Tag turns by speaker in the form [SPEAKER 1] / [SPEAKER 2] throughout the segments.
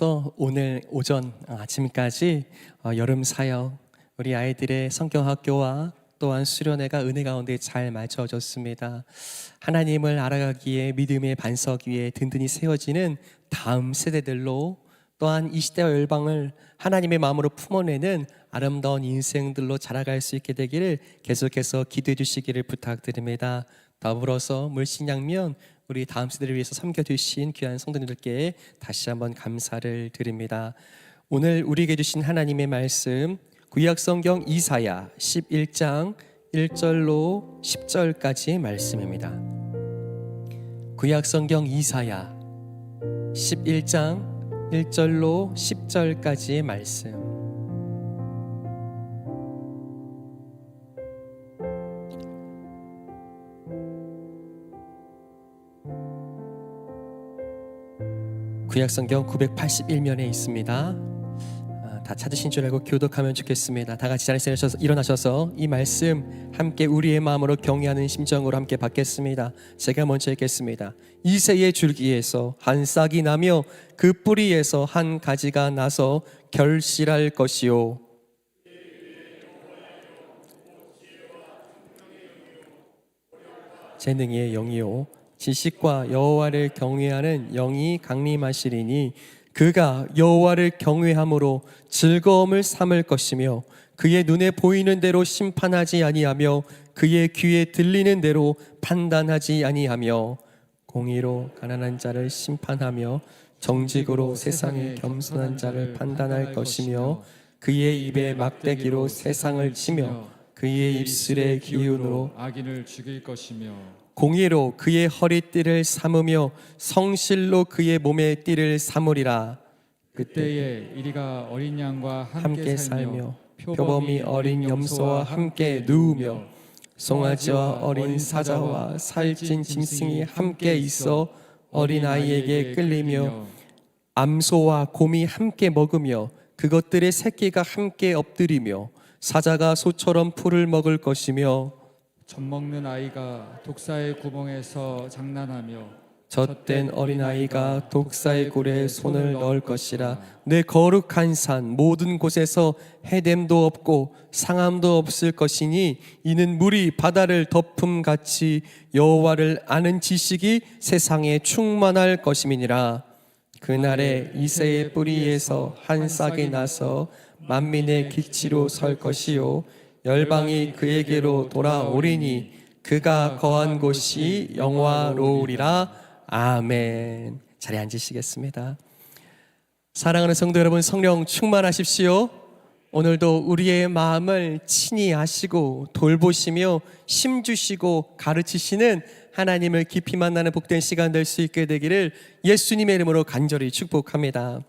[SPEAKER 1] 또 오늘 오전 아침까지 여름 사역 우리 아이들의 성경학교와 또한 수련회가 은혜 가운데 잘 맞춰졌습니다. 하나님을 알아가기에 믿음의 반석 위에 든든히 세워지는 다음 세대들로 또한 이 시대와 열방을 하나님의 마음으로 품어내는 아름다운 인생들로 자라갈 수 있게 되기를 계속해서 기도해 주시기를 부탁드립니다. 더불어서 물신양면 우리 다음 세대를 위해서 섬겨주신 귀한 성도님들께 다시 한번 감사를 드립니다. 오늘 우리에게 주신 하나님의 말씀 구약성경 이사야 11장 1절로 10절까지의 말씀입니다. 구약성경 이사야 11장 1절로 10절까지의 말씀. 구약성경 981면에 있습니다. 다 찾으신 줄 알고 교독하면 좋겠습니다. 다 같이 자리에서 일어나셔서 이 말씀 함께 우리의 마음으로 경외하는 심정으로 함께 받겠습니다. 제가 먼저 읽겠습니다. 이새의 줄기에서 한 싹이 나며 그 뿌리에서 한 가지가 나서 결실할 것이요 재능의 영이요 지식과 여호와를 경외하는 영이 강림하시리니 그가 여호와를 경외함으로 즐거움을 삼을 것이며 그의 눈에 보이는 대로 심판하지 아니하며 그의 귀에 들리는 대로 판단하지 아니하며 공의로 가난한 자를 심판하며 정직으로 세상의 겸손한 자를 판단할 것이며 그의 입에 막대기로 세상을 치며 그의 입술의 기운으로
[SPEAKER 2] 악인을 죽일 것이며
[SPEAKER 1] 공의로 그의 허리띠를 삼으며 성실로 그의 몸의 띠를 삼으리라.
[SPEAKER 2] 그때에 이리가 어린 양과
[SPEAKER 1] 함께 살며 표범이 어린 염소와 함께 누우며 송아지와 어린 사자와 살찐 짐승이 함께 있어 어린 아이에게 끌리며 암소와 곰이 함께 먹으며 그것들의 새끼가 함께 엎드리며 사자가 소처럼 풀을 먹을 것이며
[SPEAKER 2] 젖먹는 아이가 독사의 구멍에서 장난하며
[SPEAKER 1] 젖된 어린아이가 독사의 굴에 손을 넣을 것이라. 내 거룩한 산 모든 곳에서 해됨도 없고 상함도 없을 것이니 이는 물이 바다를 덮음같이 여호와를 아는 지식이 세상에 충만할 것임이니라. 그날에 이새의 뿌리에서 한 싹이 나서 만민의 기치로 설 것이요 열방이 그에게로 돌아오리니 그가 거한 곳이 영화로우리라. 아멘. 자리에 앉으시겠습니다. 사랑하는 성도 여러분, 성령 충만하십시오. 오늘도 우리의 마음을 친히 아시고 돌보시며 힘주시고 가르치시는 하나님을 깊이 만나는 복된 시간 될 수 있게 되기를 예수님의 이름으로 간절히 축복합니다.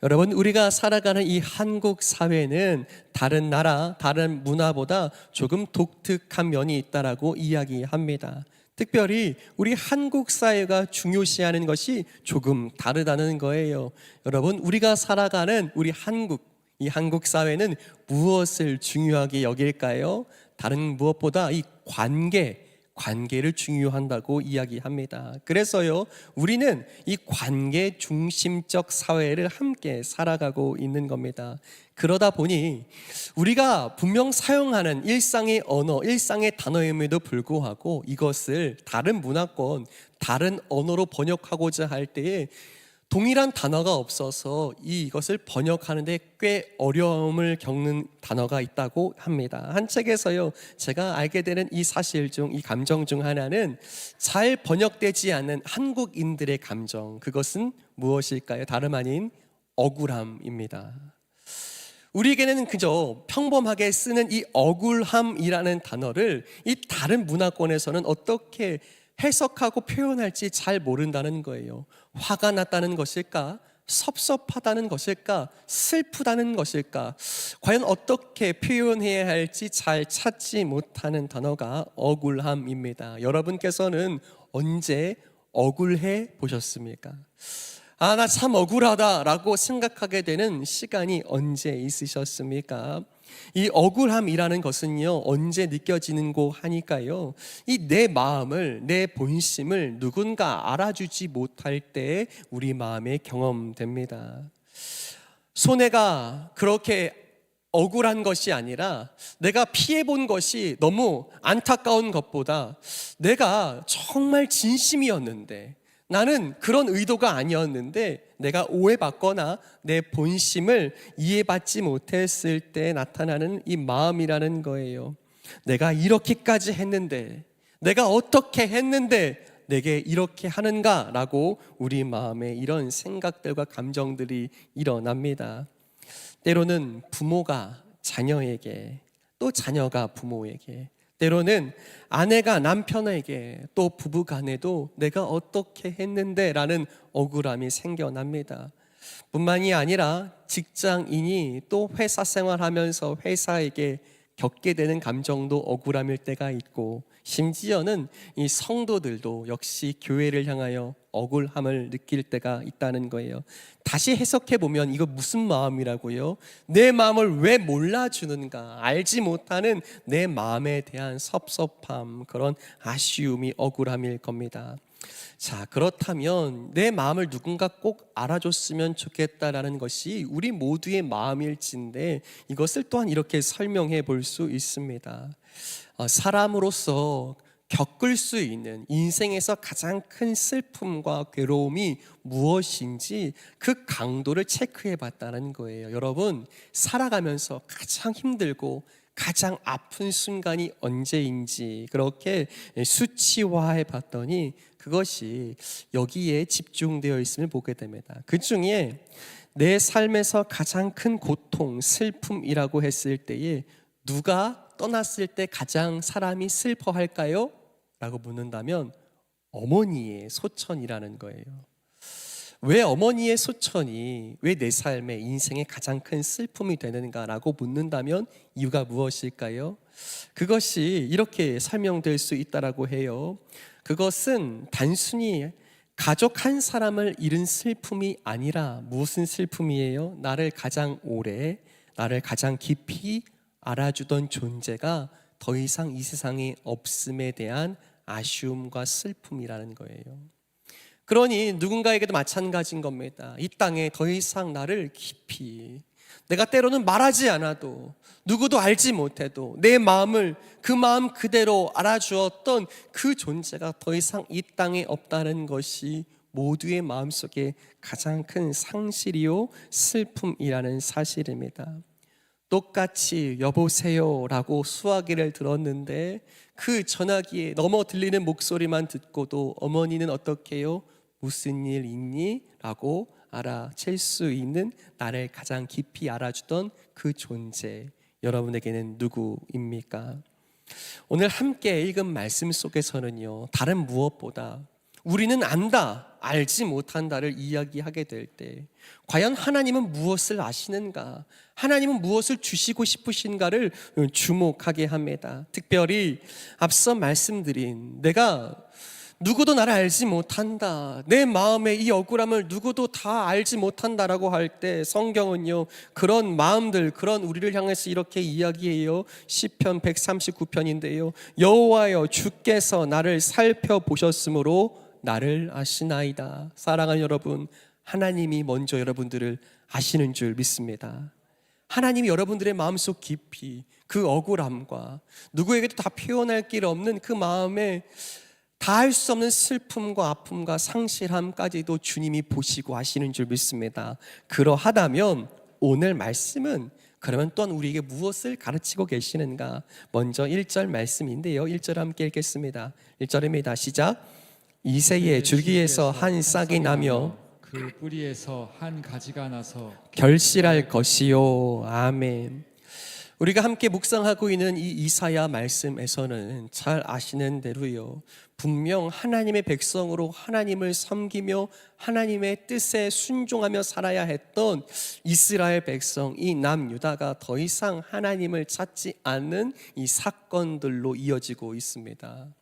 [SPEAKER 1] 여러분, 우리가 살아가는 이 한국 사회는 다른 나라, 다른 문화보다 조금 독특한 면이 있다라고 이야기합니다. 특별히 우리 한국 사회가 중요시하는 것이 조금 다르다는 거예요. 여러분, 우리가 살아가는 우리 이 한국 사회는 무엇을 중요하게 여길까요? 다른 무엇보다 이 관계를 중요한다고 이야기합니다. 그래서요, 우리는 이 관계 중심적 사회를 함께 살아가고 있는 겁니다. 그러다 보니 우리가 분명 사용하는 일상의 언어, 일상의 단어임에도 불구하고 이것을 다른 문화권, 다른 언어로 번역하고자 할 때에 동일한 단어가 없어서 이것을 번역하는데 꽤 어려움을 겪는 단어가 있다고 합니다. 한 책에서요, 제가 알게 되는 이 사실 중, 이 감정 중 하나는 잘 번역되지 않는 한국인들의 감정, 그것은 무엇일까요? 다름 아닌 억울함입니다. 우리에게는 그저 평범하게 쓰는 이 억울함이라는 단어를 이 다른 문화권에서는 어떻게 해석하고 표현할지 잘 모른다는 거예요. 화가 났다는 것일까? 섭섭하다는 것일까? 슬프다는 것일까? 과연 어떻게 표현해야 할지 잘 찾지 못하는 단어가 억울함입니다. 여러분께서는 언제 억울해 보셨습니까? 나 참 억울하다 라고 생각하게 되는 시간이 언제 있으셨습니까? 이 억울함이라는 것은요, 언제 느껴지는고 하니까요, 이 내 마음을, 내 본심을 누군가 알아주지 못할 때 우리 마음에 경험됩니다. 손해가 그렇게 억울한 것이 아니라 내가 피해본 것이 너무 안타까운 것보다 내가 정말 진심이었는데, 나는 그런 의도가 아니었는데 내가 오해받거나 내 본심을 이해받지 못했을 때 나타나는 이 마음이라는 거예요. 내가 이렇게까지 했는데, 내가 어떻게 했는데 내게 이렇게 하는가라고 우리 마음에 이런 생각들과 감정들이 일어납니다. 때로는 부모가 자녀에게, 또 자녀가 부모에게, 때로는 아내가 남편에게, 또 부부간에도 내가 어떻게 했는데 라는 억울함이 생겨납니다. 뿐만이 아니라 직장인이 또 회사 생활하면서 회사에게 겪게 되는 감정도 억울함일 때가 있고, 심지어는 이 성도들도 역시 교회를 향하여 억울함을 느낄 때가 있다는 거예요. 다시 해석해 보면 이거 무슨 마음이라고요? 내 마음을 왜 몰라주는가, 알지 못하는 내 마음에 대한 섭섭함, 그런 아쉬움이 억울함일 겁니다. 자, 그렇다면 내 마음을 누군가 꼭 알아줬으면 좋겠다라는 것이 우리 모두의 마음일진데, 이것을 또한 이렇게 설명해 볼 수 있습니다. 사람으로서 겪을 수 있는 인생에서 가장 큰 슬픔과 괴로움이 무엇인지 그 강도를 체크해 봤다는 거예요. 여러분, 살아가면서 가장 힘들고 가장 아픈 순간이 언제인지 그렇게 수치화해 봤더니 그것이 여기에 집중되어 있음을 보게 됩니다. 그 중에 내 삶에서 가장 큰 고통, 슬픔이라고 했을 때에 누가 떠났을 때 가장 사람이 슬퍼할까요? 라고 묻는다면 어머니의 소천이라는 거예요. 왜 어머니의 소천이 왜 내 삶의 인생의 가장 큰 슬픔이 되는가라고 묻는다면 이유가 무엇일까요? 그것이 이렇게 설명될 수 있다라고 해요. 그것은 단순히 가족 한 사람을 잃은 슬픔이 아니라 무슨 슬픔이에요? 나를 가장 오래, 나를 가장 깊이 알아주던 존재가 더 이상 이 세상에 없음에 대한 아쉬움과 슬픔이라는 거예요. 그러니 누군가에게도 마찬가지인 겁니다. 이 땅에 더 이상 나를 깊이, 내가 때로는 말하지 않아도, 누구도 알지 못해도 내 마음을 그 마음 그대로 알아주었던 그 존재가 더 이상 이 땅에 없다는 것이 모두의 마음속에 가장 큰 상실이요 슬픔이라는 사실입니다. 똑같이 여보세요 라고 수화기를 들었는데 그 전화기에 넘어 들리는 목소리만 듣고도 어머니는 어떻게 해요? 무슨 일 있니? 라고 알아챌 수 있는 나를 가장 깊이 알아주던 그 존재, 여러분에게는 누구입니까? 오늘 함께 읽은 말씀 속에서는요, 다른 무엇보다 우리는 안다, 알지 못한다를 이야기하게 될 때 과연 하나님은 무엇을 아시는가, 하나님은 무엇을 주시고 싶으신가를 주목하게 합니다. 특별히 앞서 말씀드린 내가 누구도 나를 알지 못한다, 내 마음의 이 억울함을 누구도 다 알지 못한다라고 할 때 성경은요, 그런 마음들, 그런 우리를 향해서 이렇게 이야기해요. 시편 139편인데요 여호와여 주께서 나를 살펴보셨으므로 나를 아시나이다. 사랑하는 여러분, 하나님이 먼저 여러분들을 아시는 줄 믿습니다. 하나님이 여러분들의 마음속 깊이 그 억울함과 누구에게도 다 표현할 길 없는 그 마음에 다 할 수 없는 슬픔과 아픔과 상실함까지도 주님이 보시고 아시는 줄 믿습니다. 그러하다면 오늘 말씀은 그러면 또한 우리에게 무엇을 가르치고 계시는가? 먼저 1절 말씀인데요, 1절 함께 읽겠습니다. 1절입니다. 시작. 이새의 줄기에서 한 싹이 나며
[SPEAKER 2] 그 뿌리에서 한 가지가 나서
[SPEAKER 1] 결실할 것이요. 아멘. 우리가 함께 묵상하고 있는 이 이사야 말씀에서는 잘 아시는 대로요, 분명 하나님의 백성으로 하나님을 섬기며 하나님의 뜻에 순종하며 살아야 했던 이스라엘 백성, 이 남유다가 더 이상 하나님을 찾지 않는 이 사건들로 이어지고 있습니다.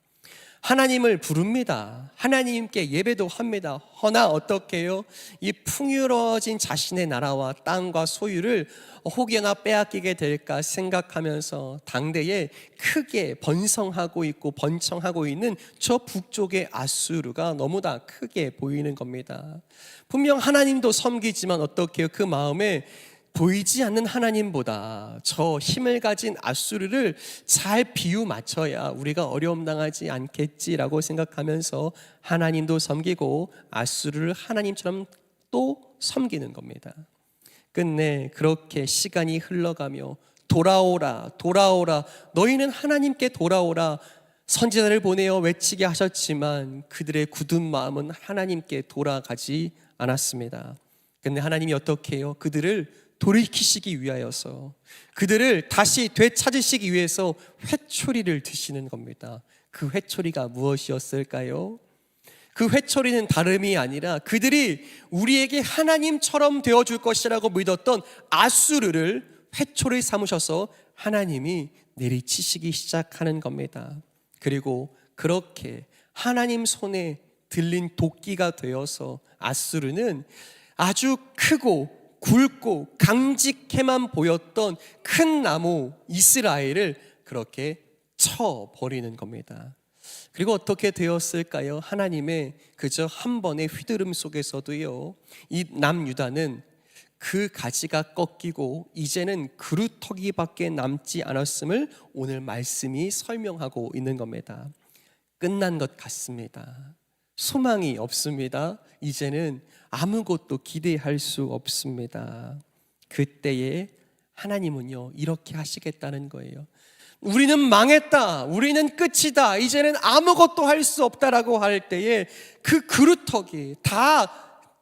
[SPEAKER 1] 하나님을 부릅니다. 하나님께 예배도 합니다. 허나 어떻게 해요? 이 풍요로워진 자신의 나라와 땅과 소유를 혹여나 빼앗기게 될까 생각하면서 당대에 크게 번성하고 있고 번창하고 있는 저 북쪽의 아수르가 너무나 크게 보이는 겁니다. 분명 하나님도 섬기지만 어떻게 해요? 그 마음에 보이지 않는 하나님보다 저 힘을 가진 아수르를 잘 비유 맞춰야 우리가 어려움 당하지 않겠지라고 생각하면서 하나님도 섬기고 아수르를 하나님처럼 또 섬기는 겁니다. 끝내 그렇게 시간이 흘러가며 돌아오라 돌아오라 너희는 하나님께 돌아오라 선지자를 보내어 외치게 하셨지만 그들의 굳은 마음은 하나님께 돌아가지 않았습니다. 근데 하나님이 어떻게 해요? 그들을 돌이키시기 위하여서 그들을 다시 되찾으시기 위해서 회초리를 드시는 겁니다. 그 회초리가 무엇이었을까요? 그 회초리는 다름이 아니라 그들이 우리에게 하나님처럼 되어줄 것이라고 믿었던 아수르를 회초리 삼으셔서 하나님이 내리치시기 시작하는 겁니다. 그리고 그렇게 하나님 손에 들린 도끼가 되어서 아수르는 아주 크고 굵고 강직해만 보였던 큰 나무 이스라엘을 그렇게 쳐버리는 겁니다. 그리고 어떻게 되었을까요? 하나님의 그저 한 번의 휘두름 속에서도요, 이 남유다는 그 가지가 꺾이고 이제는 그루터기밖에 남지 않았음을 오늘 말씀이 설명하고 있는 겁니다. 끝난 것 같습니다. 소망이 없습니다. 이제는 아무것도 기대할 수 없습니다. 그때에 하나님은요 이렇게 하시겠다는 거예요. 우리는 망했다, 우리는 끝이다, 이제는 아무것도 할 수 없다라고 할 때에 그 그루터기 다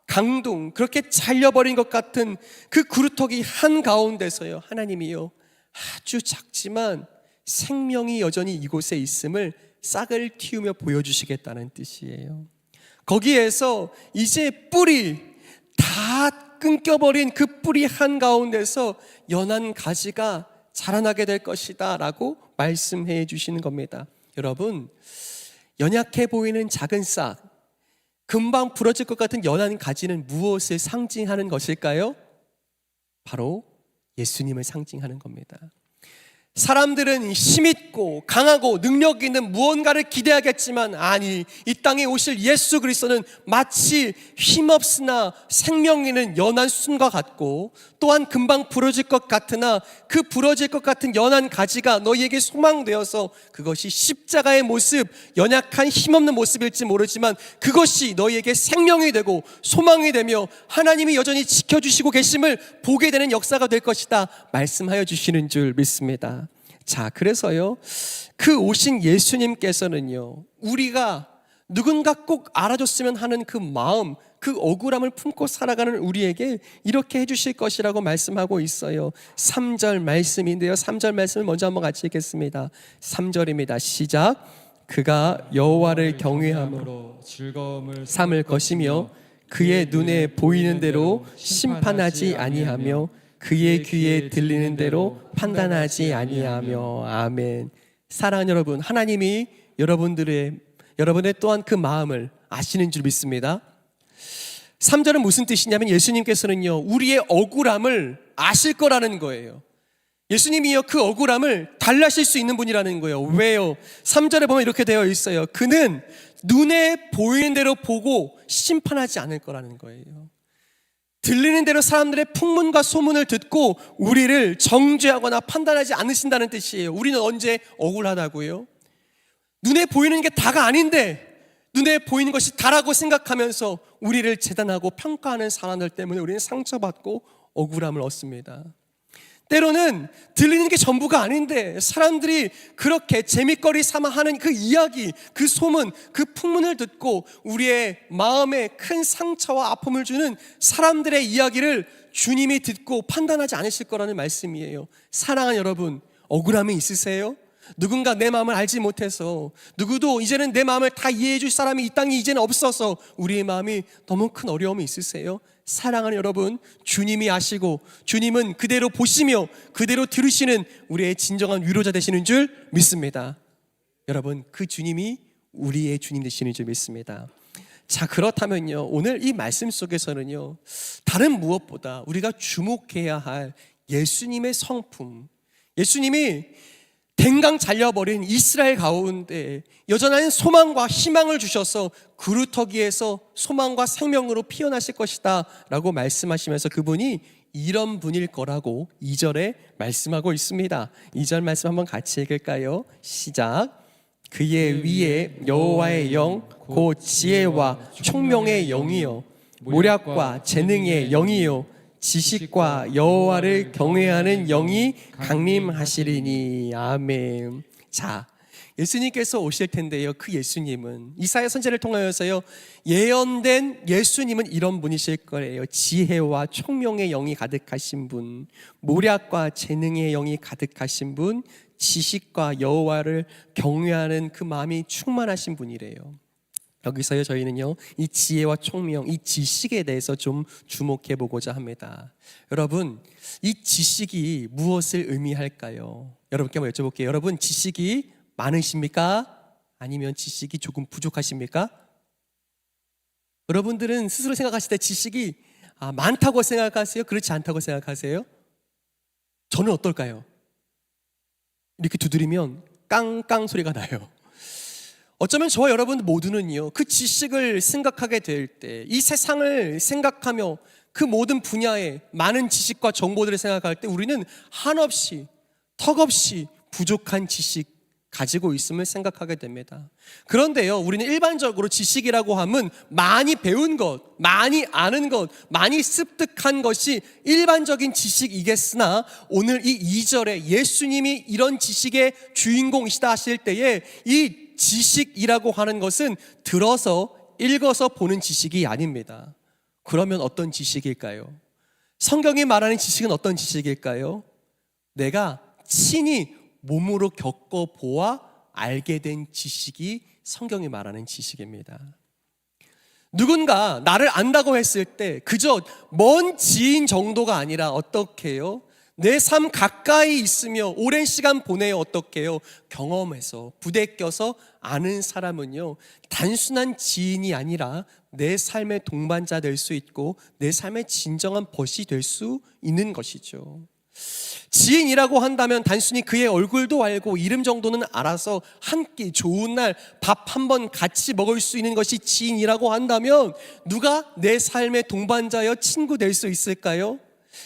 [SPEAKER 1] 강동 그렇게 잘려버린 것 같은 그 그루터기 한가운데서요 하나님이요 아주 작지만 생명이 여전히 이곳에 있음을 싹을 틔우며 보여주시겠다는 뜻이에요. 거기에서 이제 뿌리 다 끊겨버린 그 뿌리 한가운데서 연한 가지가 자라나게 될 것이다 라고 말씀해 주시는 겁니다. 여러분, 연약해 보이는 작은 싹, 금방 부러질 것 같은 연한 가지는 무엇을 상징하는 것일까요? 바로 예수님을 상징하는 겁니다. 사람들은 힘있고 강하고 능력 있는 무언가를 기대하겠지만 아니, 이 땅에 오실 예수 그리스도는 마치 힘없으나 생명 있는 연한 순과 같고 또한 금방 부러질 것 같으나 그 부러질 것 같은 연한 가지가 너희에게 소망되어서 그것이 십자가의 모습, 연약한 힘없는 모습일지 모르지만 그것이 너희에게 생명이 되고 소망이 되며 하나님이 여전히 지켜주시고 계심을 보게 되는 역사가 될 것이다 말씀하여 주시는 줄 믿습니다. 자, 그래서요 그 오신 예수님께서는요 우리가 누군가 꼭 알아줬으면 하는 그 마음, 그 억울함을 품고 살아가는 우리에게 이렇게 해주실 것이라고 말씀하고 있어요. 3절 말씀인데요 3절 말씀을 먼저 한번 같이 읽겠습니다. 3절입니다. 시작. 그가 여호와를 경외함으로
[SPEAKER 2] 즐거움을
[SPEAKER 1] 삼을 것이며 그의 눈에 보이는 대로 심판하지 아니하며 그의 귀에 들리는 대로 판단하지 아니하며. 아멘. 사랑하는 여러분, 하나님이 여러분의 또한 그 마음을 아시는 줄 믿습니다. 3절은 무슨 뜻이냐면 예수님께서는요 우리의 억울함을 아실 거라는 거예요. 예수님이요 그 억울함을 달라실 수 있는 분이라는 거예요. 왜요? 3절에 보면 이렇게 되어 있어요. 그는 눈에 보이는 대로 보고 심판하지 않을 거라는 거예요. 들리는 대로 사람들의 풍문과 소문을 듣고 우리를 정죄하거나 판단하지 않으신다는 뜻이에요. 우리는 언제 억울하다고요? 눈에 보이는 게 다가 아닌데 눈에 보이는 것이 다라고 생각하면서 우리를 재단하고 평가하는 사람들 때문에 우리는 상처받고 억울함을 얻습니다. 때로는 들리는 게 전부가 아닌데 사람들이 그렇게 재밌거리 삼아 하는 그 이야기, 그 소문, 그 풍문을 듣고 우리의 마음에 큰 상처와 아픔을 주는 사람들의 이야기를 주님이 듣고 판단하지 않으실 거라는 말씀이에요. 사랑하는 여러분, 억울함이 있으세요? 누군가 내 마음을 알지 못해서 누구도 이제는 내 마음을 다 이해해 줄 사람이 이 땅에 이제는 없어서 우리의 마음이 너무 큰 어려움이 있으세요? 사랑하는 여러분, 주님이 아시고 주님은 그대로 보시며 그대로 들으시는 우리의 진정한 위로자 되시는 줄 믿습니다. 여러분, 그 주님이 우리의 주님 되시는 줄 믿습니다. 자, 그렇다면요, 오늘 이 말씀 속에서는요, 다른 무엇보다 우리가 주목해야 할 예수님의 성품, 예수님이 댕강 잘려버린 이스라엘 가운데 여전한 소망과 희망을 주셔서 그루터기에서 소망과 생명으로 피어나실 것이다 라고 말씀하시면서 그분이 이런 분일 거라고 2절에 말씀하고 있습니다. 2절 말씀 한번 같이 읽을까요? 시작. 그의 위에 여호와의 영, 곧 지혜와 총명의 영이요 모략과 재능의 영이요 지식과 여호와를 경외하는 영이 강림하시리니. 아멘. 자, 예수님께서 오실 텐데요, 그 예수님은 이사야 선지자를 통하여서요 예언된 예수님은 이런 분이실 거예요. 지혜와 총명의 영이 가득하신 분, 모략과 재능의 영이 가득하신 분, 지식과 여호와를 경외하는 그 마음이 충만하신 분이래요. 여기서요 저희는요 이 지혜와 총명, 이 지식에 대해서 좀 주목해 보고자 합니다. 여러분, 이 지식이 무엇을 의미할까요? 여러분께 한번 여쭤볼게요. 여러분, 지식이 많으십니까? 아니면 지식이 조금 부족하십니까? 여러분들은 스스로 생각하실 때 지식이 많다고 생각하세요? 그렇지 않다고 생각하세요? 저는 어떨까요? 이렇게 두드리면 깡깡 소리가 나요. 어쩌면 저와 여러분 모두는요 그 지식을 생각하게 될 때, 이 세상을 생각하며 그 모든 분야의 많은 지식과 정보들을 생각할 때 우리는 한없이 턱없이 부족한 지식 가지고 있음을 생각하게 됩니다. 그런데요, 우리는 일반적으로 지식이라고 하면 많이 배운 것, 많이 아는 것, 많이 습득한 것이 일반적인 지식이겠으나 오늘 이 2절에 예수님이 이런 지식의 주인공이시다 하실 때에 이 지식이라고 하는 것은 들어서 읽어서 보는 지식이 아닙니다. 그러면 어떤 지식일까요? 성경이 말하는 지식은 어떤 지식일까요? 내가 친히 몸으로 겪어보아 알게 된 지식이 성경이 말하는 지식입니다. 누군가 나를 안다고 했을 때 그저 먼 지인 정도가 아니라 어떻게 해요? 내 삶 가까이 있으며 오랜 시간 보내요. 어떻게 해요? 경험해서 부대껴서 아는 사람은요 단순한 지인이 아니라 내 삶의 동반자 될 수 있고 내 삶의 진정한 벗이 될 수 있는 것이죠. 지인이라고 한다면 단순히 그의 얼굴도 알고 이름 정도는 알아서 한 끼 좋은 날 밥 한 번 같이 먹을 수 있는 것이 지인이라고 한다면 누가 내 삶의 동반자여 친구 될 수 있을까요?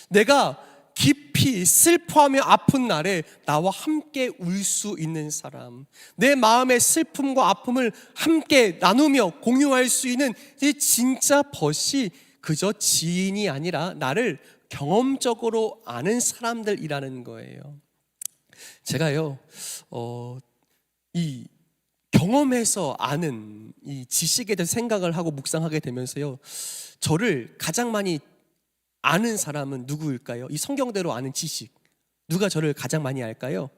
[SPEAKER 1] 내가 깊이 슬퍼하며 아픈 날에 나와 함께 울 수 있는 사람, 내 마음의 슬픔과 아픔을 함께 나누며 공유할 수 있는 이 진짜 벗이 그저 지인이 아니라 나를 경험적으로 아는 사람들이라는 거예요. 제가요 이 경험해서 아는 이 지식에 대해서 생각을 하고 묵상하게 되면서요 저를 가장 많이 아는 사람은 누구일까요? 이 성경대로 아는 지식, 누가 저를 가장 많이 알까요?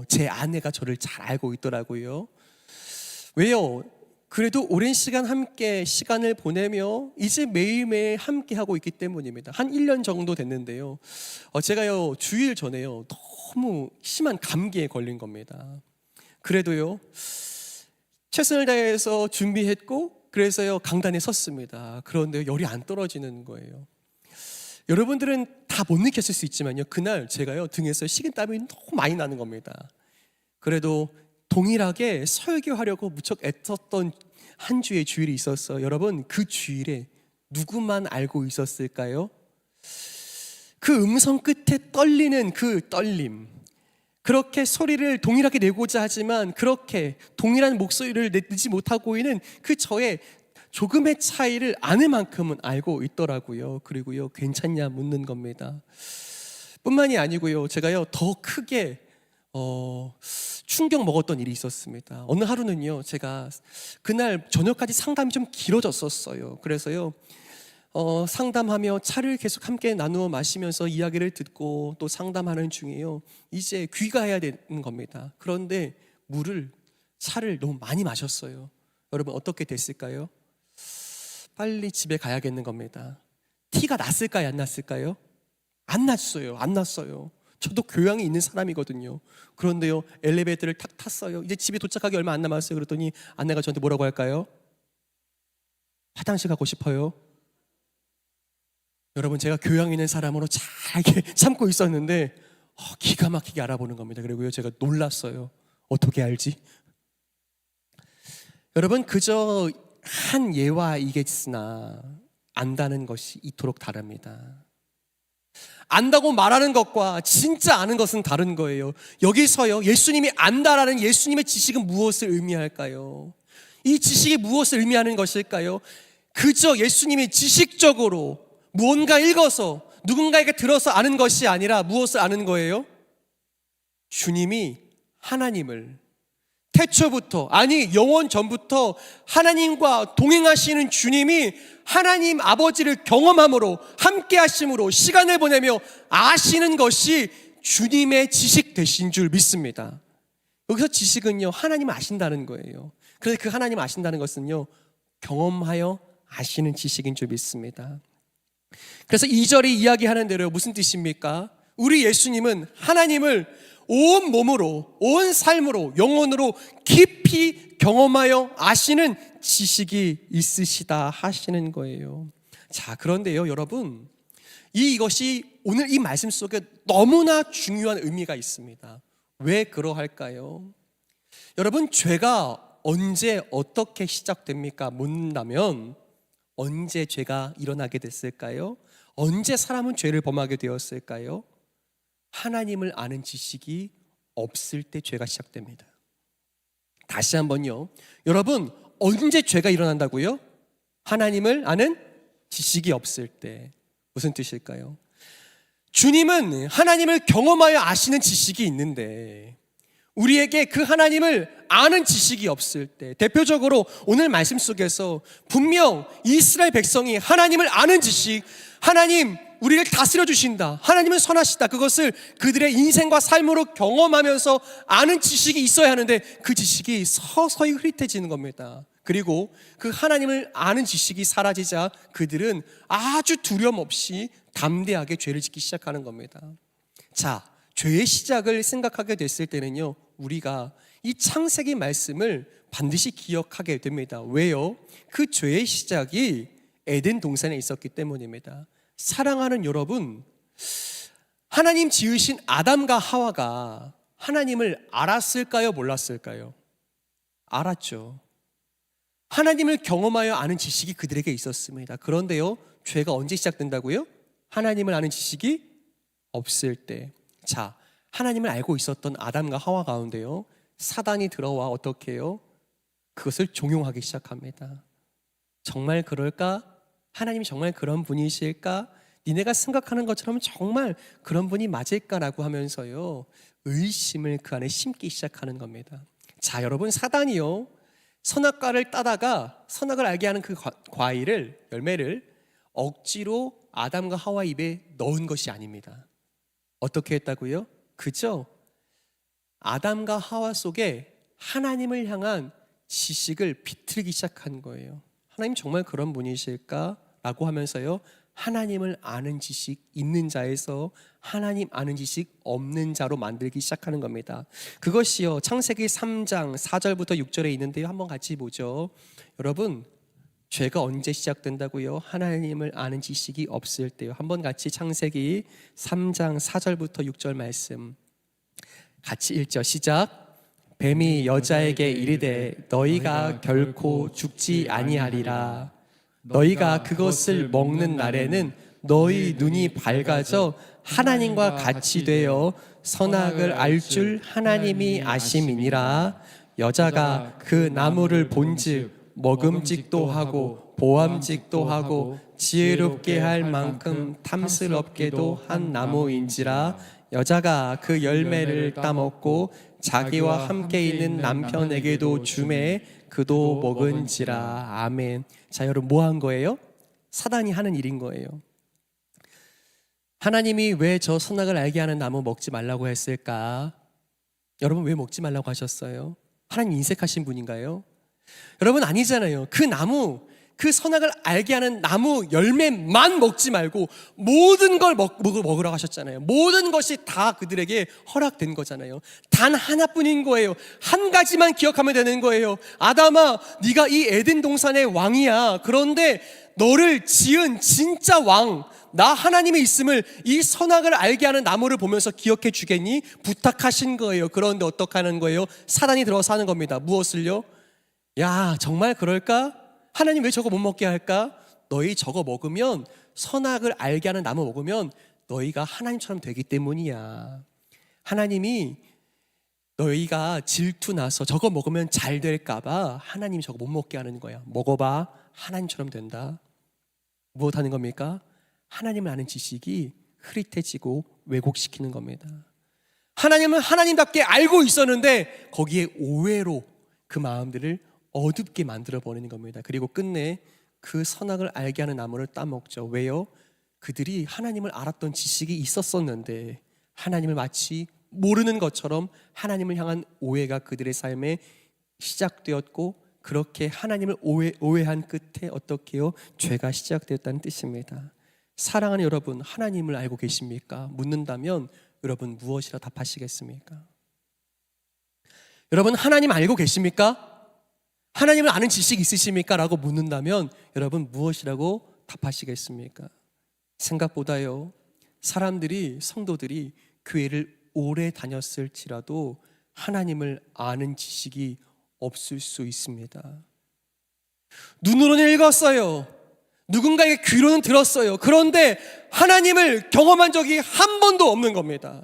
[SPEAKER 1] 제 아내가 저를 잘 알고 있더라고요. 왜요? 그래도 오랜 시간 함께 시간을 보내며 이제 매일매일 함께 하고 있기 때문입니다. 한 1년 정도 됐는데요 제가요 주일 전에요 너무 심한 감기에 걸린 겁니다. 그래도요 최선을 다해서 준비했고 그래서요 강단에 섰습니다. 그런데 열이 안 떨어지는 거예요. 여러분들은 다 못 느꼈을 수 있지만요 그날 제가요 등에서 식은땀이 너무 많이 나는 겁니다. 그래도 동일하게 설교하려고 무척 애썼던 한 주의 주일이 있었어요. 여러분, 그 주일에 누구만 알고 있었을까요? 그 음성 끝에 떨리는 그 떨림, 그렇게 소리를 동일하게 내고자 하지만 그렇게 동일한 목소리를 내지 못하고 있는 그 저의 조금의 차이를 아는 만큼은 알고 있더라고요. 그리고요 괜찮냐 묻는 겁니다. 뿐만이 아니고요 제가요 더 크게 충격 먹었던 일이 있었습니다. 어느 하루는요 제가 그날 저녁까지 상담이 좀 길어졌었어요. 그래서요 상담하며 차를 계속 함께 나누어 마시면서 이야기를 듣고 또 상담하는 중에요 이제 귀가해야 되는 겁니다. 그런데 차를 너무 많이 마셨어요. 여러분 어떻게 됐을까요? 빨리 집에 가야겠는 겁니다. 티가 났을까요? 안 났을까요? 안 났어요. 저도 교양이 있는 사람이거든요. 그런데요, 엘리베이터를 탁 탔어요. 이제 집에 도착하기 얼마 안 남았어요. 그랬더니 아내가 저한테 뭐라고 할까요? 화장실 가고 싶어요. 여러분, 제가 교양 있는 사람으로 잘 이렇게 참고 있었는데 기가 막히게 알아보는 겁니다. 그리고요, 제가 놀랐어요. 어떻게 알지? 여러분, 그저 한 예화이겠으나 안다는 것이 이토록 다릅니다. 안다고 말하는 것과 진짜 아는 것은 다른 거예요. 여기서요, 예수님이 안다라는 예수님의 지식은 무엇을 의미할까요? 이 지식이 무엇을 의미하는 것일까요? 그저 예수님이 지식적으로 무언가 읽어서 누군가에게 들어서 아는 것이 아니라 무엇을 아는 거예요? 주님이 하나님을 태초부터, 아니 영원 전부터 하나님과 동행하시는 주님이 하나님 아버지를 경험함으로, 함께 하심으로 시간을 보내며 아시는 것이 주님의 지식 되신 줄 믿습니다. 여기서 지식은요, 하나님 아신다는 거예요. 그래서 그 하나님 아신다는 것은요, 경험하여 아시는 지식인 줄 믿습니다. 그래서 2절이 이야기하는 대로 무슨 뜻입니까? 우리 예수님은 하나님을 온 몸으로, 온 삶으로, 영혼으로 깊이 경험하여 아시는 지식이 있으시다 하시는 거예요. 자, 그런데요, 여러분, 이것이 오늘 이 말씀 속에 너무나 중요한 의미가 있습니다. 왜 그러할까요? 여러분, 죄가 언제 어떻게 시작됩니까? 묻는다면 언제 죄가 일어나게 됐을까요? 언제 사람은 죄를 범하게 되었을까요? 하나님을 아는 지식이 없을 때 죄가 시작됩니다. 다시 한번요, 여러분, 언제 죄가 일어난다고요? 하나님을 아는 지식이 없을 때. 무슨 뜻일까요? 주님은 하나님을 경험하여 아시는 지식이 있는데 우리에게 그 하나님을 아는 지식이 없을 때, 대표적으로 오늘 말씀 속에서 분명 이스라엘 백성이 하나님을 아는 지식, 하나님 우리를 다스려 주신다, 하나님은 선하시다, 그것을 그들의 인생과 삶으로 경험하면서 아는 지식이 있어야 하는데 그 지식이 서서히 흐릿해지는 겁니다. 그리고 그 하나님을 아는 지식이 사라지자 그들은 아주 두려움 없이 담대하게 죄를 짓기 시작하는 겁니다. 자, 죄의 시작을 생각하게 됐을 때는요, 우리가 이 창세기 말씀을 반드시 기억하게 됩니다. 왜요? 그 죄의 시작이 에덴 동산에 있었기 때문입니다. 사랑하는 여러분, 하나님 지으신 아담과 하와가 하나님을 알았을까요? 몰랐을까요? 알았죠. 하나님을 경험하여 아는 지식이 그들에게 있었습니다. 그런데요, 죄가 언제 시작된다고요? 하나님을 아는 지식이 없을 때. 자, 하나님을 알고 있었던 아담과 하와 가운데요, 사단이 들어와 어떻게 해요? 그것을 종용하기 시작합니다. 정말 그럴까? 하나님이 정말 그런 분이실까? 니네가 생각하는 것처럼 정말 그런 분이 맞을까라고 하면서요, 의심을 그 안에 심기 시작하는 겁니다. 자, 여러분, 사단이요, 선악과를 따다가 선악을 알게 하는 그 과일을, 열매를 억지로 아담과 하와 입에 넣은 것이 아닙니다. 어떻게 했다고요? 그저 아담과 하와 속에 하나님을 향한 지식을 비틀기 시작한 거예요. 하나님 정말 그런 분이실까? 라고 하면서요, 하나님을 아는 지식 있는 자에서 하나님 아는 지식 없는 자로 만들기 시작하는 겁니다. 그것이요, 창세기 3장 4절부터 6절에 있는데요, 한번 같이 보죠. 여러분, 죄가 언제 시작된다고요? 하나님을 아는 지식이 없을 때요. 한번 같이 창세기 3장 4절부터 6절 말씀 같이 읽죠. 시작. 뱀이 여자에게 이르되 너희가 결코 죽지 아니하리라. 너희가 그것을 먹는 날에는 너희 눈이 밝아져 하나님과 같이 되어 선악을 알 줄 하나님이 아심이니라. 여자가 그 나무를 본즉 먹음직도 하고 보암직도 하고 지혜롭게 할 만큼 탐스럽게도 한 나무인지라. 여자가 그 열매를 따먹고 자기와 함께 있는 남편에게도 주매 그도 먹은지라. 아멘. 자, 여러분, 뭐 한 거예요? 사단이 하는 일인 거예요. 하나님이 왜 저 선악을 알게 하는 나무 먹지 말라고 했을까? 여러분, 왜 먹지 말라고 하셨어요? 하나님 인색하신 분인가요? 여러분, 아니잖아요. 그 나무 그 선악을 알게 하는 나무 열매만 먹지 말고 모든 걸 먹으라고 하셨잖아요. 모든 것이 다 그들에게 허락된 거잖아요. 단 하나뿐인 거예요. 한 가지만 기억하면 되는 거예요. 아담아, 네가 이 에덴 동산의 왕이야. 그런데 너를 지은 진짜 왕, 나 하나님이 있음을 이 선악을 알게 하는 나무를 보면서 기억해 주겠니? 부탁하신 거예요. 그런데 어떻게 하는 거예요? 사단이 들어서 하는 겁니다. 무엇을요? 야, 정말 그럴까? 하나님 왜 저거 못 먹게 할까? 너희 저거 먹으면, 선악을 알게 하는 나무 먹으면 너희가 하나님처럼 되기 때문이야. 하나님이 너희가 질투나서 저거 먹으면 잘 될까 봐 하나님이 저거 못 먹게 하는 거야. 먹어봐, 하나님처럼 된다. 무엇 하는 겁니까? 하나님을 아는 지식이 흐릿해지고 왜곡시키는 겁니다. 하나님은 하나님답게 알고 있었는데 거기에 오해로 그 마음들을 어둡게 만들어버리는 겁니다. 그리고 끝내 그 선악을 알게 하는 나무를 따먹죠. 왜요? 그들이 하나님을 알았던 지식이 있었었는데 하나님을 마치 모르는 것처럼 하나님을 향한 오해가 그들의 삶에 시작되었고, 그렇게 하나님을 오해한 끝에 어떻게 해요? 죄가 시작되었다는 뜻입니다. 사랑하는 여러분, 하나님을 알고 계십니까? 묻는다면 여러분 무엇이라 답하시겠습니까? 여러분 하나님 알고 계십니까? 하나님을 아는 지식이 있으십니까? 라고 묻는다면 여러분 무엇이라고 답하시겠습니까? 생각보다요, 사람들이, 성도들이 교회를 오래 다녔을지라도 하나님을 아는 지식이 없을 수 있습니다. 눈으로는 읽었어요. 누군가의 귀로는 들었어요. 그런데 하나님을 경험한 적이 한 번도 없는 겁니다.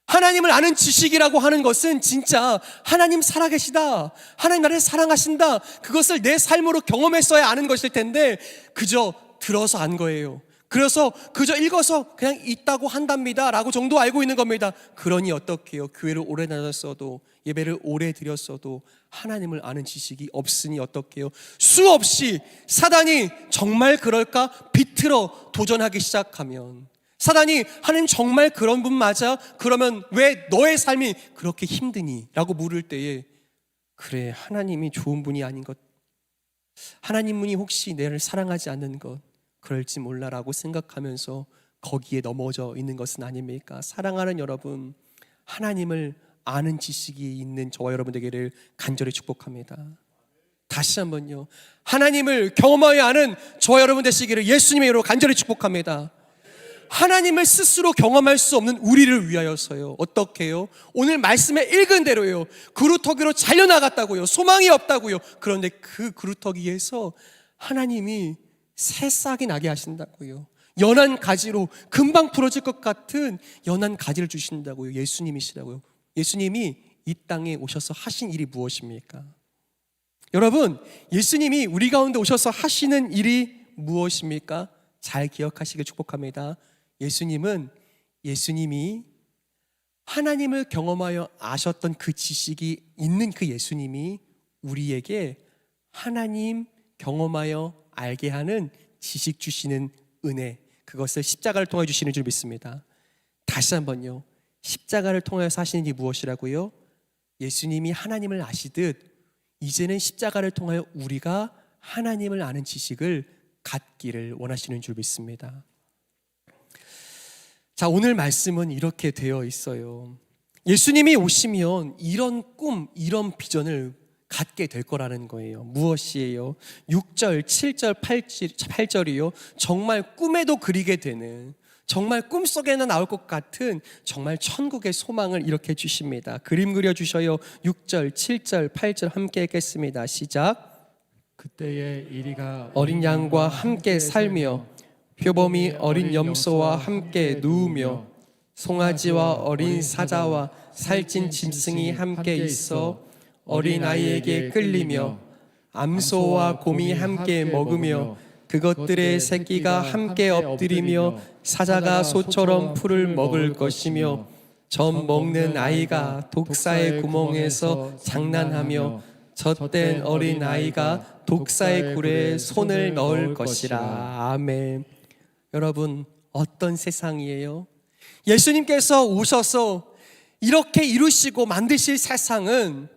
[SPEAKER 1] 하나님을 아는 지식이라고 하는 것은 진짜 하나님 살아계시다, 하나님 나를 사랑하신다, 그것을 내 삶으로 경험했어야 아는 것일 텐데 그저 들어서 안 거예요. 그래서 그저 읽어서 그냥 있다고 한답니다 라고 정도 알고 있는 겁니다. 그러니 어떻게 해요? 교회를 오래 다녔어도, 예배를 오래 드렸어도 하나님을 아는 지식이 없으니 어떻게 해요? 수없이 사단이 정말 그럴까? 비틀어 도전하기 시작하면, 사단이 하나님 정말 그런 분 맞아? 그러면 왜 너의 삶이 그렇게 힘드니? 라고 물을 때에 그래, 하나님이 좋은 분이 아닌 것, 하나님분이 혹시 나를 사랑하지 않는 것, 그럴지 몰라라고 생각하면서 거기에 넘어져 있는 것은 아닙니까? 사랑하는 여러분, 하나님을 아는 지식이 있는 저와 여러분 되기를 간절히 축복합니다. 다시 한번요, 하나님을 경험하여 아는 저와 여러분 되시기를 예수님의 이름으로 간절히 축복합니다. 하나님을 스스로 경험할 수 없는 우리를 위하여서요. 어떻게 해요? 오늘 말씀에 읽은 대로요, 그루터기로 잘려나갔다고요. 소망이 없다고요. 그런데 그 그루터기에서 하나님이 새싹이 나게 하신다고요. 연한 가지로 금방 부러질 것 같은 연한 가지를 주신다고요. 예수님이시라고요. 예수님이 이 땅에 오셔서 하신 일이 무엇입니까? 여러분, 예수님이 우리 가운데 오셔서 하시는 일이 무엇입니까? 잘 기억하시길 축복합니다. 예수님이 하나님을 경험하여 아셨던 그 지식이 있는 그 예수님이 우리에게 하나님 경험하여 알게 하는 지식 주시는 은혜, 그것을 십자가를 통해 주시는 줄 믿습니다. 다시 한번요, 십자가를 통해서 하시는 일이 무엇이라고요? 예수님이 하나님을 아시듯 이제는 십자가를 통하여 우리가 하나님을 아는 지식을 갖기를 원하시는 줄 믿습니다. 자, 오늘 말씀은 이렇게 되어 있어요. 예수님이 오시면 이런 꿈, 이런 비전을 갖게 될 거라는 거예요. 무엇이에요? 6절, 7절, 8절이요. 정말 꿈에도 그리게 되는, 정말 꿈속에나 나올 것 같은 정말 천국의 소망을 이렇게 주십니다. 그림 그려주셔요. 6절, 7절, 8절 함께 읽겠습니다. 시작.
[SPEAKER 2] 그때에 이리가
[SPEAKER 1] 어린 양과 함께 살며 표범이 어린 염소와 함께 누우며 송아지와 어린 사자와 살찐 짐승이 함께 있어 어린아이에게 끌리며 암소와 곰이 함께 먹으며 그것들의 새끼가 함께 엎드리며 사자가 소처럼 풀을 먹을 것이며 젖 먹는 아이가 독사의 구멍에서 장난하며 젖된 어린아이가 독사의 굴에 손을 넣을 것이라. 아멘. 여러분, 어떤 세상이에요? 예수님께서 오셔서 이렇게 이루시고 만드실 세상은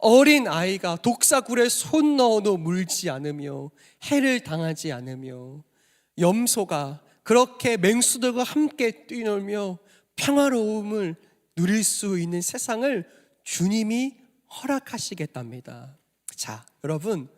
[SPEAKER 1] 어린 아이가 독사굴에 손 넣어도 물지 않으며 해를 당하지 않으며 염소가 그렇게 맹수들과 함께 뛰놀며 평화로움을 누릴 수 있는 세상을 주님이 허락하시겠답니다. 자, 여러분,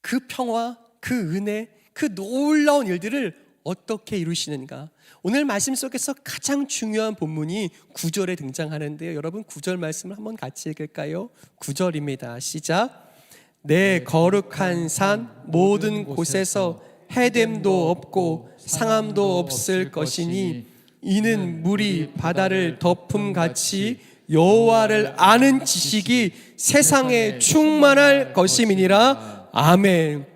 [SPEAKER 1] 그 평화, 그 은혜, 그 놀라운 일들을 어떻게 이루시는가? 오늘 말씀 속에서 가장 중요한 본문이 9절에 등장하는데요. 여러분 9절 말씀을 한번 같이 읽을까요? 9절입니다. 시작. 내 거룩한 산 모든 곳에서 해됨도 없고 상함도 없을 것이니 이는 물이 바다를 덮음같이 여호와를 아는 지식이 세상에 충만할 것임이니라. 아멘.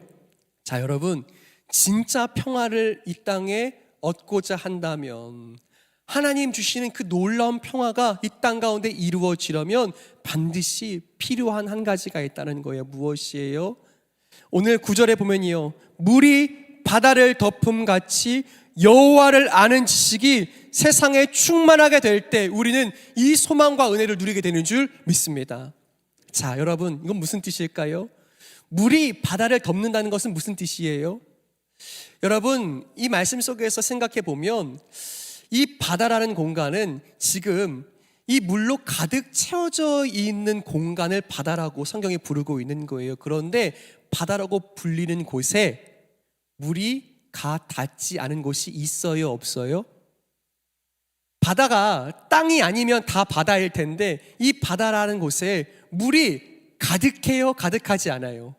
[SPEAKER 1] 자, 여러분, 진짜 평화를 이 땅에 얻고자 한다면, 하나님 주시는 그 놀라운 평화가 이 땅 가운데 이루어지려면 반드시 필요한 한 가지가 있다는 거예요. 무엇이에요? 오늘 9절에 보면요, 물이 바다를 덮음같이 여호와를 아는 지식이 세상에 충만하게 될 때 우리는 이 소망과 은혜를 누리게 되는 줄 믿습니다. 자, 여러분, 이건 무슨 뜻일까요? 물이 바다를 덮는다는 것은 무슨 뜻이에요? 여러분, 이 말씀 속에서 생각해 보면 이 바다라는 공간은 지금 이 물로 가득 채워져 있는 공간을 바다라고 성경이 부르고 있는 거예요. 그런데 바다라고 불리는 곳에 물이 가 닿지 않은 곳이 있어요, 없어요? 바다가 땅이 아니면 다 바다일 텐데 이 바다라는 곳에 물이 가득해요, 가득하지 않아요?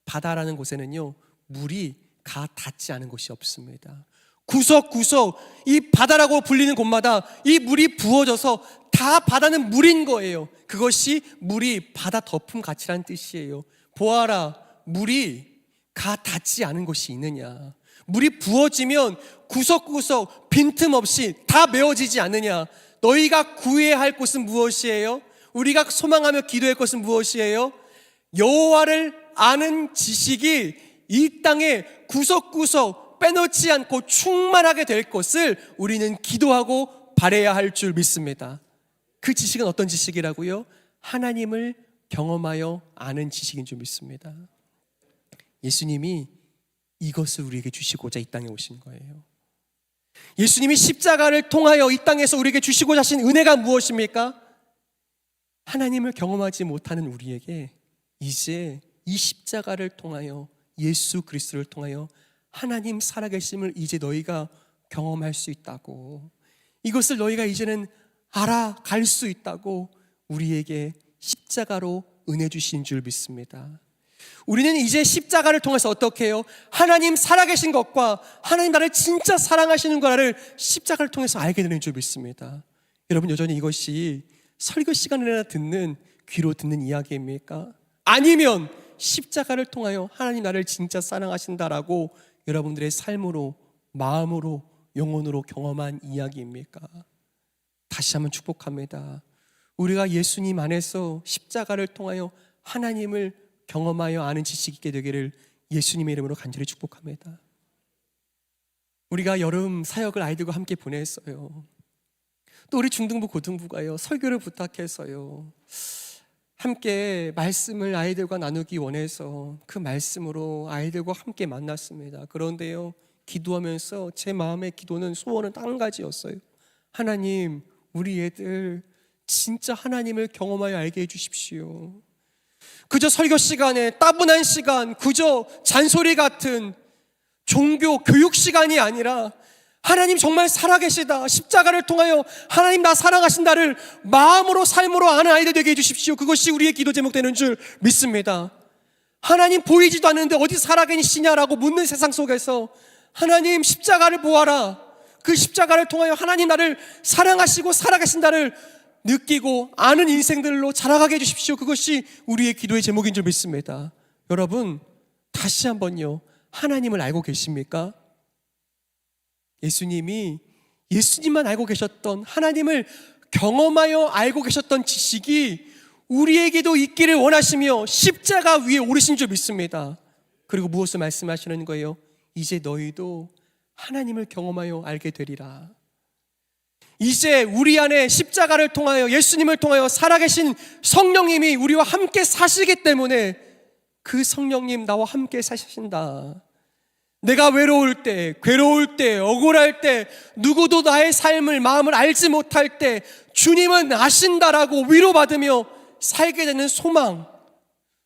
[SPEAKER 1] 바다라는 곳에는요, 물이 가 닿지 않은 곳이 없습니다. 구석구석 이 바다라고 불리는 곳마다 이 물이 부어져서 다 바다는 물인 거예요. 그것이 물이 바다 덮음 가치라는 뜻이에요. 보아라, 물이 가 닿지 않은 곳이 있느냐? 물이 부어지면 구석구석 빈틈없이 다 메워지지 않느냐? 너희가 구해야 할 곳은 무엇이에요? 우리가 소망하며 기도할 것은 무엇이에요? 여호와를 아는 지식이 이 땅에 구석구석 빼놓지 않고 충만하게 될 것을 우리는 기도하고 바라야 할 줄 믿습니다. 그 지식은 어떤 지식이라고요? 하나님을 경험하여 아는 지식인 줄 믿습니다. 예수님이 이것을 우리에게 주시고자 이 땅에 오신 거예요. 예수님이 십자가를 통하여 이 땅에서 우리에게 주시고자 하신 은혜가 무엇입니까? 하나님을 경험하지 못하는 우리에게 이제 이 십자가를 통하여, 예수 그리스도를 통하여 하나님 살아계심을 이제 너희가 경험할 수 있다고, 이것을 너희가 이제는 알아갈 수 있다고 우리에게 십자가로 은혜 주신 줄 믿습니다. 우리는 이제 십자가를 통해서 어떻게 해요? 하나님 살아계신 것과 하나님 나를 진짜 사랑하시는 것을 십자가를 통해서 알게 되는 줄 믿습니다. 여러분, 여전히 이것이 설교 시간이나 귀로 듣는 이야기입니까? 아니면 십자가를 통하여 하나님 나를 진짜 사랑하신다라고 여러분들의 삶으로, 마음으로, 영혼으로 경험한 이야기입니까? 다시 한번 축복합니다. 우리가 예수님 안에서 십자가를 통하여 하나님을 경험하여 아는 지식이 있게 되기를 예수님의 이름으로 간절히 축복합니다. 우리가 여름 사역을 아이들과 함께 보냈어요. 또 우리 중등부 고등부가요, 설교를 부탁해서요, 함께 말씀을 아이들과 나누기 원해서 그 말씀으로 아이들과 함께 만났습니다. 그런데요, 기도하면서 제 마음의 기도는, 소원은 딱 한 가지였어요. 하나님, 우리 애들 진짜 하나님을 경험하여 알게 해주십시오. 그저 설교 시간에 따분한 시간, 그저 잔소리 같은 종교 교육 시간이 아니라 하나님 정말 살아계시다, 십자가를 통하여 하나님 나 사랑하신다를 마음으로, 삶으로 아는 아이들 되게 해주십시오. 그것이 우리의 기도 제목 되는 줄 믿습니다. 하나님 보이지도 않는데 어디 살아계시냐라고 묻는 세상 속에서 하나님 십자가를 보아라, 그 십자가를 통하여 하나님 나를 사랑하시고 살아계신다를 느끼고 아는 인생들로 자라가게 해주십시오. 그것이 우리의 기도의 제목인 줄 믿습니다. 여러분, 다시 한번요, 하나님을 알고 계십니까? 예수님만 알고 계셨던, 하나님을 경험하여 알고 계셨던 지식이 우리에게도 있기를 원하시며 십자가 위에 오르신 줄 믿습니다. 그리고 무엇을 말씀하시는 거예요? 이제 너희도 하나님을 경험하여 알게 되리라. 이제 우리 안에 십자가를 통하여 예수님을 통하여 살아계신 성령님이 우리와 함께 사시기 때문에 그 성령님 나와 함께 사신다. 내가 외로울 때, 괴로울 때, 억울할 때, 누구도 나의 삶을, 마음을 알지 못할 때 주님은 아신다라고 위로받으며 살게 되는 소망,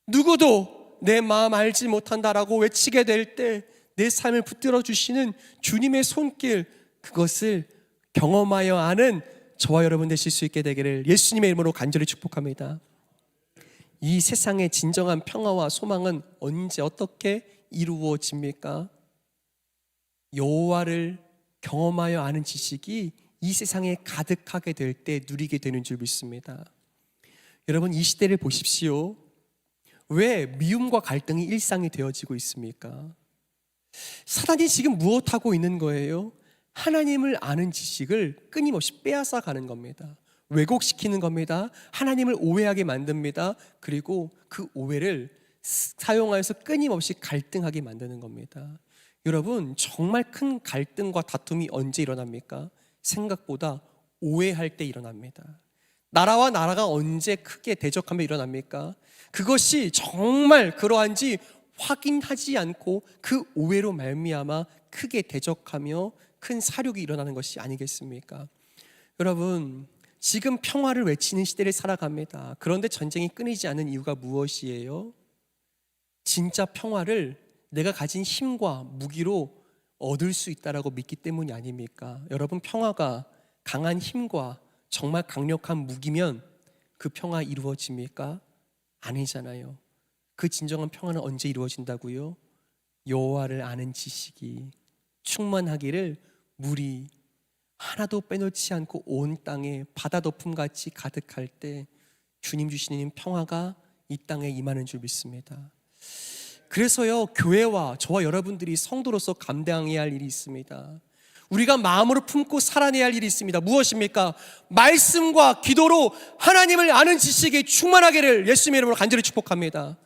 [SPEAKER 1] 누구도 내 마음 알지 못한다라고 외치게 될 때 내 삶을 붙들어 주시는 주님의 손길, 그것을 경험하여 아는 저와 여러분 되실 수 있게 되기를 예수님의 이름으로 간절히 축복합니다. 이 세상의 진정한 평화와 소망은 언제 어떻게 이루어집니까? 여호와를 경험하여 아는 지식이 이 세상에 가득하게 될 때 누리게 되는 줄 믿습니다. 여러분, 이 시대를 보십시오. 왜 미움과 갈등이 일상이 되어지고 있습니까? 사단이 지금 무엇하고 있는 거예요? 하나님을 아는 지식을 끊임없이 빼앗아 가는 겁니다. 왜곡시키는 겁니다. 하나님을 오해하게 만듭니다. 그리고 그 오해를 사용하여서 끊임없이 갈등하게 만드는 겁니다. 여러분, 정말 큰 갈등과 다툼이 언제 일어납니까? 생각보다 오해할 때 일어납니다. 나라와 나라가 언제 크게 대적하며 일어납니까? 그것이 정말 그러한지 확인하지 않고 그 오해로 말미암아 크게 대적하며 큰 사륙이 일어나는 것이 아니겠습니까? 여러분, 지금 평화를 외치는 시대를 살아갑니다. 그런데 전쟁이 끊이지 않는 이유가 무엇이에요? 진짜 평화를 내가 가진 힘과 무기로 얻을 수 있다라고 믿기 때문이 아닙니까? 여러분, 평화가 강한 힘과 정말 강력한 무기면 그 평화 이루어집니까? 아니잖아요. 그 진정한 평화는 언제 이루어진다고요? 여호와를 아는 지식이 충만하기를 물이 하나도 빼놓지 않고 온 땅에 바다 덮음같이 가득할 때 주님 주시는 평화가 이 땅에 임하는 줄 믿습니다. 그래서요, 교회와 저와 여러분들이 성도로서 감당해야 할 일이 있습니다. 우리가 마음으로 품고 살아내야 할 일이 있습니다. 무엇입니까? 말씀과 기도로 하나님을 아는 지식이 충만하기를 예수님의 이름으로 간절히 축복합니다.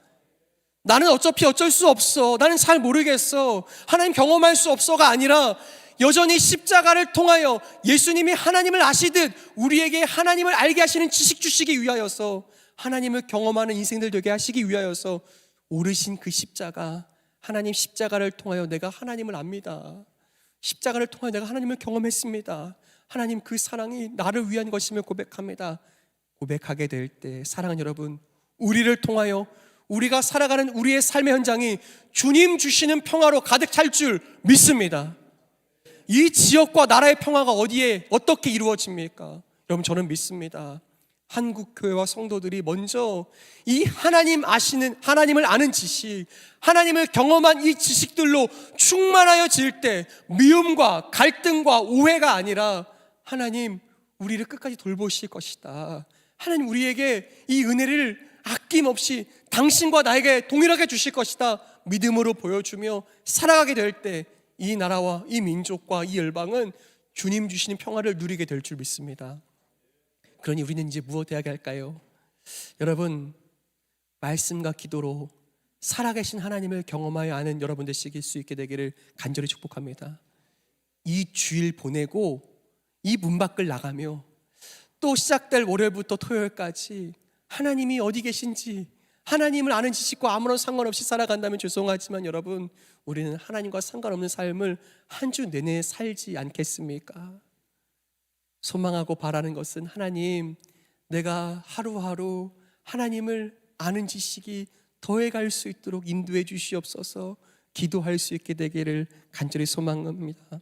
[SPEAKER 1] 나는 어차피 어쩔 수 없어, 나는 잘 모르겠어, 하나님 경험할 수 없어가 아니라 여전히 십자가를 통하여 예수님이 하나님을 아시듯 우리에게 하나님을 알게 하시는 지식 주시기 위하여서, 하나님을 경험하는 인생들 되게 하시기 위하여서 오르신 그 십자가, 하나님 십자가를 통하여 내가 하나님을 압니다. 십자가를 통하여 내가 하나님을 경험했습니다. 하나님 그 사랑이 나를 위한 것임을 고백합니다. 고백하게 될 때 사랑하는 여러분, 우리를 통하여 우리가 살아가는 우리의 삶의 현장이 주님 주시는 평화로 가득 찰 줄 믿습니다. 이 지역과 나라의 평화가 어디에 어떻게 이루어집니까? 여러분, 저는 믿습니다. 한국 교회와 성도들이 먼저 이 하나님 아시는, 하나님을 아는 지식, 하나님을 경험한 이 지식들로 충만하여질 때 미움과 갈등과 오해가 아니라 하나님 우리를 끝까지 돌보실 것이다, 하나님 우리에게 이 은혜를 아낌없이 당신과 나에게 동일하게 주실 것이다 믿음으로 보여주며 살아가게 될 때 이 나라와 이 민족과 이 열방은 주님 주시는 평화를 누리게 될 줄 믿습니다. 그러니 우리는 이제 무엇해야 할까요? 여러분, 말씀과 기도로 살아계신 하나님을 경험하여 아는 여러분 되실 수 있게 되기를 간절히 축복합니다. 이 주일 보내고 이 문 밖을 나가며 또 시작될 월요일부터 토요일까지 하나님이 어디 계신지, 하나님을 아는 지식과 아무런 상관없이 살아간다면 죄송하지만 여러분, 우리는 하나님과 상관없는 삶을 한 주 내내 살지 않겠습니까? 소망하고 바라는 것은 하나님, 내가 하루하루 하나님을 아는 지식이 더해갈 수 있도록 인도해 주시옵소서, 기도할 수 있게 되기를 간절히 소망합니다.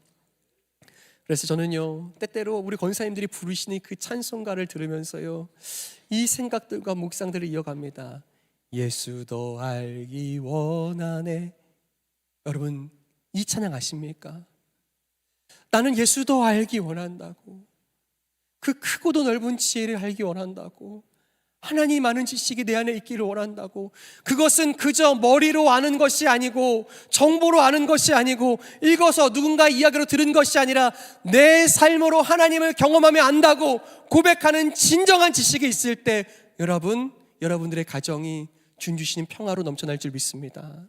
[SPEAKER 1] 그래서 저는요, 때때로 우리 권사님들이 부르시는 그 찬송가를 들으면서요, 이 생각들과 묵상들을 이어갑니다. 예수 더 알기 원하네. 여러분, 이 찬양 아십니까? 나는 예수 더 알기 원한다고, 그 크고도 넓은 지혜를 알기 원한다고, 하나님 아는 지식이 내 안에 있기를 원한다고. 그것은 그저 머리로 아는 것이 아니고, 정보로 아는 것이 아니고, 읽어서 누군가 이야기로 들은 것이 아니라 내 삶으로 하나님을 경험하며 안다고 고백하는 진정한 지식이 있을 때 여러분, 여러분들의 가정이 준 주시는 평화로 넘쳐날 줄 믿습니다.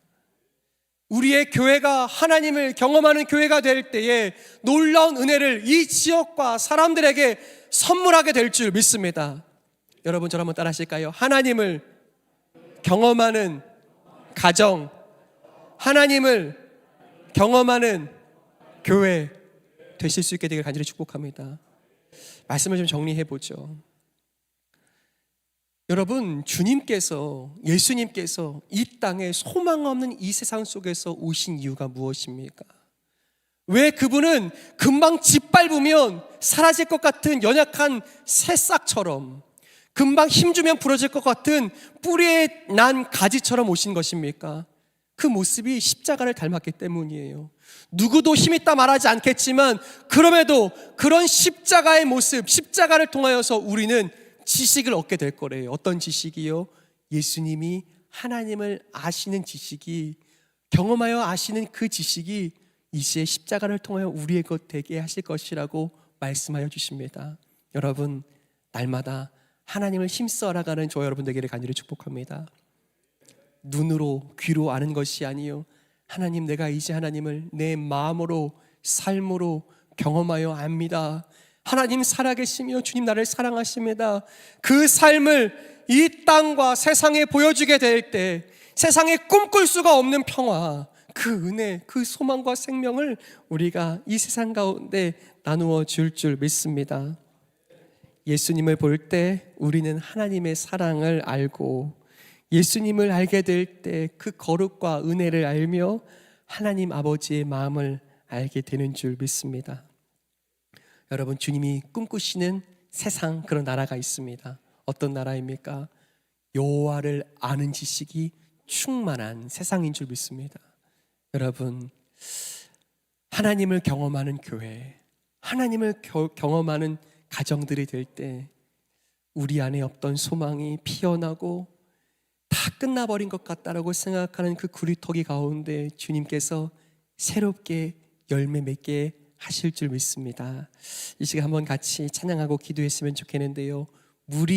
[SPEAKER 1] 우리의 교회가 하나님을 경험하는 교회가 될 때에 놀라운 은혜를 이 지역과 사람들에게 선물하게 될 줄 믿습니다. 여러분 저를 한번 따라 하실까요? 하나님을 경험하는 가정, 하나님을 경험하는 교회 되실 수 있게 되길 간절히 축복합니다. 말씀을 좀 정리해 보죠. 여러분, 주님께서, 예수님께서 이 땅에 소망 없는 이 세상 속에서 오신 이유가 무엇입니까? 왜 그분은 금방 짓밟으면 사라질 것 같은 연약한 새싹처럼, 금방 힘주면 부러질 것 같은 뿌리에 난 가지처럼 오신 것입니까? 그 모습이 십자가를 닮았기 때문이에요. 누구도 힘있다 말하지 않겠지만 그럼에도 그런 십자가의 모습, 십자가를 통하여서 우리는 지식을 얻게 될 거래요. 어떤 지식이요? 예수님이 하나님을 아시는 지식이, 경험하여 아시는 그 지식이 이제 십자가를 통하여 우리의 것 되게 하실 것이라고 말씀하여 주십니다. 여러분, 날마다 하나님을 힘써 알아가는 저와 여러분 되기를 간절히 축복합니다. 눈으로 귀로 아는 것이 아니요, 하나님, 내가 이제 하나님을 내 마음으로 삶으로 경험하여 압니다. 하나님 살아계시며 주님 나를 사랑하십니다. 그 삶을 이 땅과 세상에 보여주게 될 때 세상에 꿈꿀 수가 없는 평화, 그 은혜, 그 소망과 생명을 우리가 이 세상 가운데 나누어 줄 믿습니다. 예수님을 볼 때 우리는 하나님의 사랑을 알고, 예수님을 알게 될 때 그 거룩과 은혜를 알며 하나님 아버지의 마음을 알게 되는 줄 믿습니다. 여러분, 주님이 꿈꾸시는 세상, 그런 나라가 있습니다. 어떤 나라입니까? 여호와를 아는 지식이 충만한 세상인 줄 믿습니다. 여러분, 하나님을 경험하는 교회, 하나님을 경험하는 가정들이 될 때 우리 안에 없던 소망이 피어나고 다 끝나버린 것 같다라고 생각하는 그 구리토기 가운데 주님께서 새롭게 열매 맺게 하실 줄 믿습니다. 이 시간 한번 같이 찬양하고 기도했으면 좋겠는데요. 물이